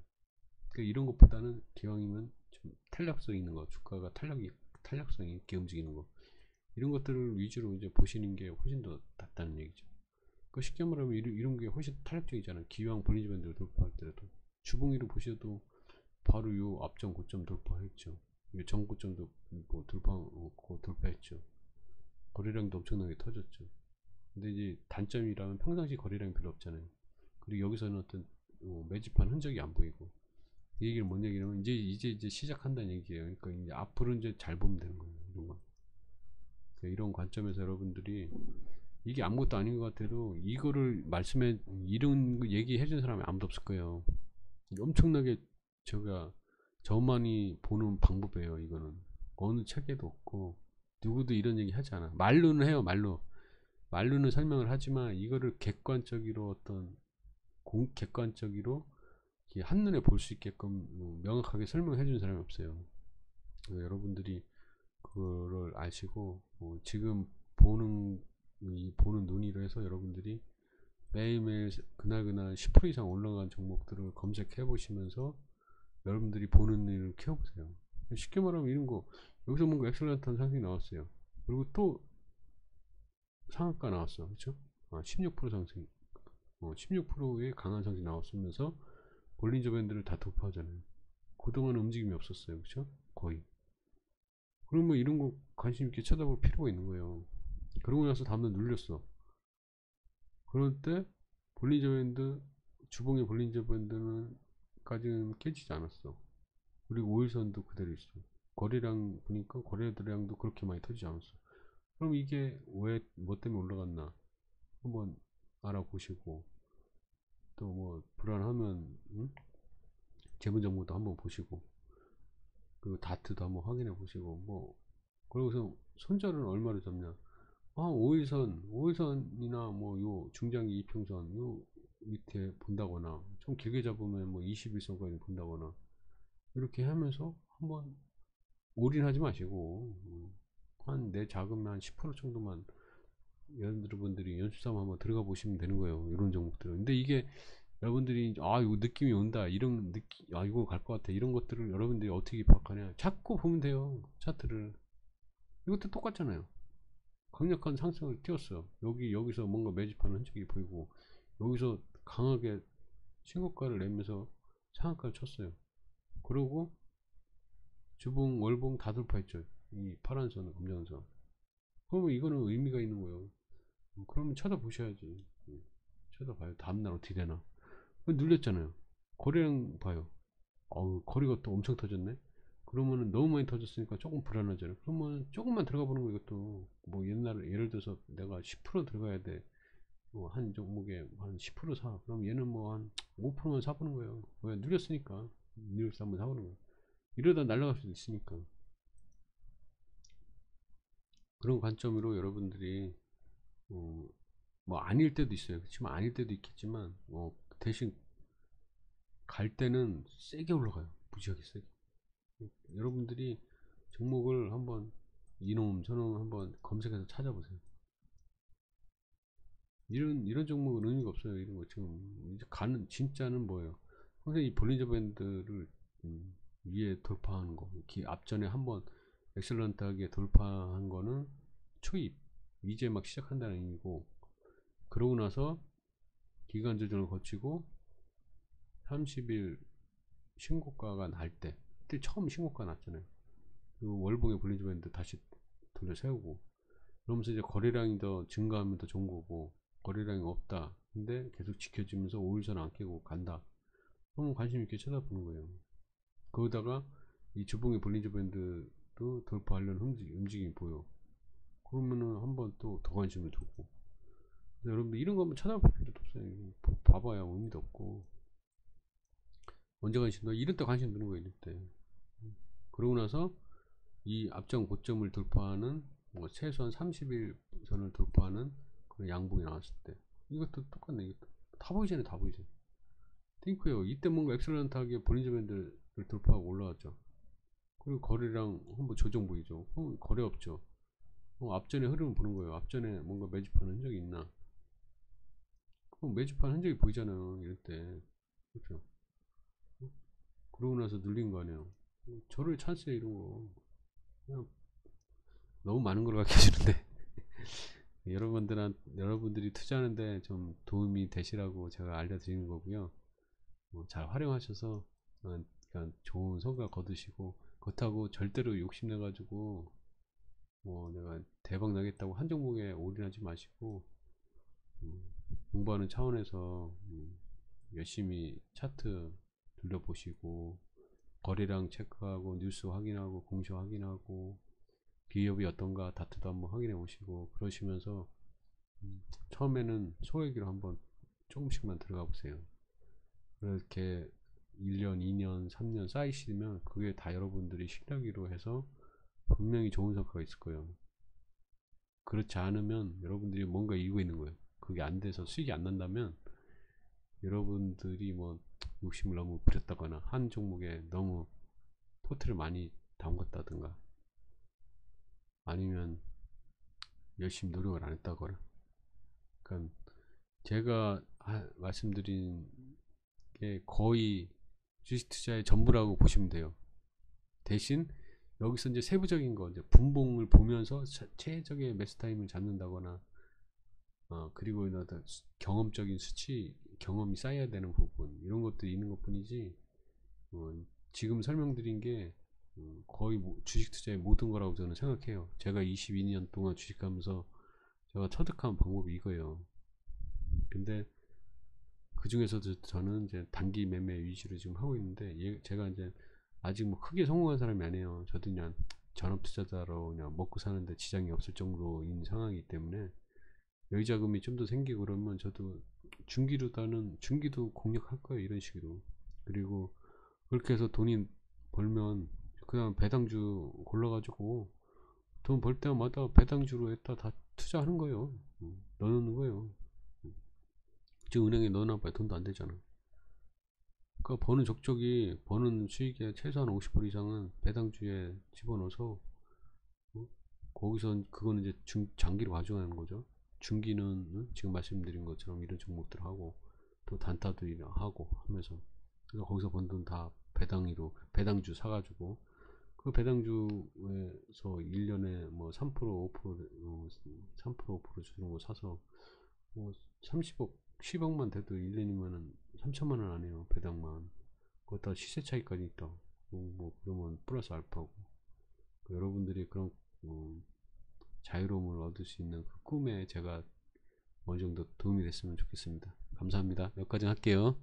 그러니까 이런 것보다는 기왕이면 좀 탄력성 있는 거, 주가가 탄력성 있게 움직이는 거, 이런 것들을 위주로 이제 보시는 게 훨씬 더 낫다는 얘기죠. 그 쉽게 말하면 이런 게 훨씬 탄력적이잖아요. 기왕 볼린저 밴드를 돌파할 때라도 주봉위로 보셔도 바로 요 앞전 고점 돌파했죠. 요 전 고점도 뭐 돌파했죠. 거래량도 엄청나게 터졌죠. 근데 이제 단점이라면 평상시 거래량이 별로 없잖아요. 그리고 여기서는 어떤 매집한 흔적이 안 보이고, 이 얘기는 뭔 얘기냐면 이제 시작한다는 얘기예요. 그러니까 이제 앞으로 이제 잘 보면 되는 거예요. 이런 거. 이런 관점에서 여러분들이 이게 아무것도 아닌 것 같아도 이거를 말씀해 이런 거 얘기해 준 사람이 아무도 없을 거예요. 엄청나게 제가 저만이 보는 방법이에요. 이거는 어느 책에도 없고 누구도 이런 얘기 하지 않아. 말로는 해요. 말로는 설명을 하지만 이거를 객관적으로 객관적으로 한눈에 볼 수 있게끔 명확하게 설명해 주는 사람이 없어요. 여러분들이 그거를 아시고 지금 보는 눈으로 해서 여러분들이 매일매일 그날 10% 이상 올라간 종목들을 검색해 보시면서 여러분들이 보는 눈을 키워보세요. 쉽게 말하면 이런 거, 여기서 뭔가 엑셀런트한 상승이 나왔어요. 그리고 또 상한가 나왔어. 그쵸? 16% 상승, 16%의 강한 상승이 나왔으면서 볼린저 밴드를 다 돌파하잖아요. 그동안 움직임이 없었어요. 그쵸? 거의. 그러면 이런 거 관심 있게 쳐다볼 필요가 있는 거예요. 그러고 나서 다음날 눌렸어. 그럴 때 볼린저 밴드, 주봉의 볼린저 밴드는 까지는 깨지지 않았어. 그리고 5일선도 그대로 있어. 거래량 보니까 거래량도 그렇게 많이 터지지 않았어. 그럼 이게 왜 뭐 때문에 올라갔나 한번 알아보시고, 또 뭐 불안하면 재무 정보도 한번 보시고, 그리고 다트도 한번 확인해 보시고, 뭐 그러고서 손절은 얼마로 잡냐. 5일선이나 뭐 요 중장기 이평선 요 밑에 본다거나, 좀 길게 잡으면 뭐 21선까지 본다거나, 이렇게 하면서 한번 올인하지 마시고 한 내 자금의 한 10% 정도만 여러분들이 연습 삼아 한번 들어가 보시면 되는 거예요. 이런 종목들은. 근데 이게 여러분들이 이거 느낌이 온다, 이런 느낌, 이거 갈 것 같아, 이런 것들을 여러분들이 어떻게 파악하냐, 자꾸 보면 돼요. 차트를. 이것도 똑같잖아요. 강력한 상승을 띄웠어. 여기서 뭔가 매집하는 흔적이 보이고, 여기서 강하게 신고가를 내면서 상한가를 쳤어요. 그러고 주봉 월봉 다 돌파했죠. 이 파란 선, 검정 선. 그러면 이거는 의미가 있는 거예요. 그러면 쳐다보셔야지. 쳐다봐요. 다음날 어떻게 되나. 눌렸잖아요. 거래량 봐요. 거리가 또 엄청 터졌네. 그러면은 너무 많이 터졌으니까 조금 불안하잖아요. 그러면 조금만 들어가 보는 거. 이것도 뭐 옛날에 예를 들어서 내가 10% 들어가야 돼. 한 종목에 한 10% 사. 그럼 얘는 뭐 한 5%만 사보는 거예요. 왜? 눌렸으니까. 눌려서 한번 사보는 거예요. 이러다 날아갈 수도 있으니까. 그런 관점으로 여러분들이 뭐 아닐 때도 있어요. 그렇지만 아닐 때도 있겠지만 대신 갈 때는 세게 올라가요. 무지하게 세게. 여러분들이 종목을 한번 이놈 저놈 한번 검색해서 찾아보세요. 이런 종목은 의미가 없어요. 이런 거 지금 이제 가는 진짜는 뭐예요? 항상 이 볼린저 밴드를 위에 돌파하는 거, 앞전에 한번 엑셀런트하게 돌파한 거는 초입, 이제 막 시작한다는 의미고, 그러고 나서 기간 조정을 거치고 30일 신고가가 날 때, 그때 처음 신고가 났잖아요. 그리고 월봉의 볼린저 밴드 다시 돌려 세우고, 그러면서 이제 거래량이 더 증가하면 더 좋은 거고, 거래량이 없다 근데 계속 지켜지면서 5일선 안 깨고 간다, 그럼 관심 있게 쳐다보는 거예요. 거기다가 이 주봉의 볼린저 밴드도 돌파하려는 움직임이 보여. 그러면은 한번 또 더 관심을 두고. 여러분들 이런 거 한번 찾아볼 필요도 없어요. 봐봐야 의미도 없고. 언제 관심 둬? 이럴 때 관심 두는 거예요. 이럴 때. 그러고 나서 이 앞전 고점을 돌파하는, 뭐 최소한 30일 선을 돌파하는 그런 양봉이 나왔을 때, 이것도 똑같네. 이것도 다 보이잖아요. 다 보이잖아요. 띵크요. 이때 뭔가 엑셀런트하게 볼린저 밴드를 돌파하고 올라왔죠. 그리고 거래량 한번 조정 보이죠. 거래 없죠. 앞전에 흐름을 보는 거예요. 앞전에 뭔가 매집하는 흔적이 있나. 매집한 흔적이 보이잖아요. 이럴 때. 그렇죠. 그러고 나서 눌린 거 아니에요. 저를 찬스에 이런 거 그냥 너무 많은 걸 가르쳐주는데 여러분들이 투자하는데 좀 도움이 되시라고 제가 알려드리는 거고요. 잘 활용하셔서 그러니까 좋은 성과 거두시고, 그렇다고 절대로 욕심내가지고 뭐 내가 대박 나겠다고 한 종목에 올인하지 마시고 음, 공부하는 차원에서 열심히 차트 돌려보시고 거래량 체크하고 뉴스 확인하고 공시 확인하고 기업이 어떤가 다트도 한번 확인해 보시고 그러시면서 처음에는 소액으로 한번 조금씩만 들어가 보세요. 그렇게 1년, 2년, 3년 쌓이시면 그게 다 여러분들이 실력으로 해서 분명히 좋은 성과가 있을 거예요. 그렇지 않으면 여러분들이 뭔가 이유가 있는 거예요. 그게 안 돼서 수익이 안 난다면 여러분들이 뭐 욕심을 너무 부렸다거나 한 종목에 너무 포트를 많이 담갔다든가 아니면 열심히 노력을 안 했다거나. 그러니까 제가 말씀드린 게 거의 주식 투자의 전부라고 보시면 돼요. 대신 여기서 이제 세부적인 거 이제 분봉을 보면서 최적의 매수 타임을 잡는다거나 그리고 경험적인 수치 경험이 쌓여야 되는 부분 이런 것들이 있는 것 뿐이지 지금 설명드린 게 거의 주식 투자의 모든 거라고 저는 생각해요. 제가 22년 동안 주식하면서 제가 터득한 방법이 이거예요. 근데 그 중에서도 저는 이제 단기 매매 위주로 지금 하고 있는데 제가 이제 아직 뭐 크게 성공한 사람이 아니에요. 저도 그냥 전업 투자자로 그냥 먹고 사는데 지장이 없을 정도인 상황이기 때문에 여유자금이 좀 더 생기고 그러면 저도 중기도 공략할 거예요. 이런 식으로. 그리고 그렇게 해서 돈이 벌면 그냥 배당주 골라가지고 돈 벌 때마다 배당주로 했다 다 투자하는 거예요. 넣는 거예요. 지금 은행에 넣어놔봐야 돈도 안 되잖아. 그러니까 버는 적적이 버는 수익의 최소한 50% 이상은 배당주에 집어넣어서 거기서 그거는 이제 장기로 가져가는 거죠. 중기는 지금 말씀드린 것처럼 이런 종목들 하고 또 단타도 하고 하면서 그래서 거기서 번 돈 다 배당주 사가지고 그 배당주에서 1년에 뭐 3% 5% 3% 5% 주는 거 사서 뭐 30억 10억만 돼도 1년이면은 3천만 원 아니에요. 배당만 그것다 시세 차이까지 있다. 뭐 그러면 플러스 알파고 여러분들이 그런 어, 자유로움을 얻을 수 있는 그 꿈에 제가 어느 정도 도움이 됐으면 좋겠습니다. 감사합니다. 여기까지 할게요.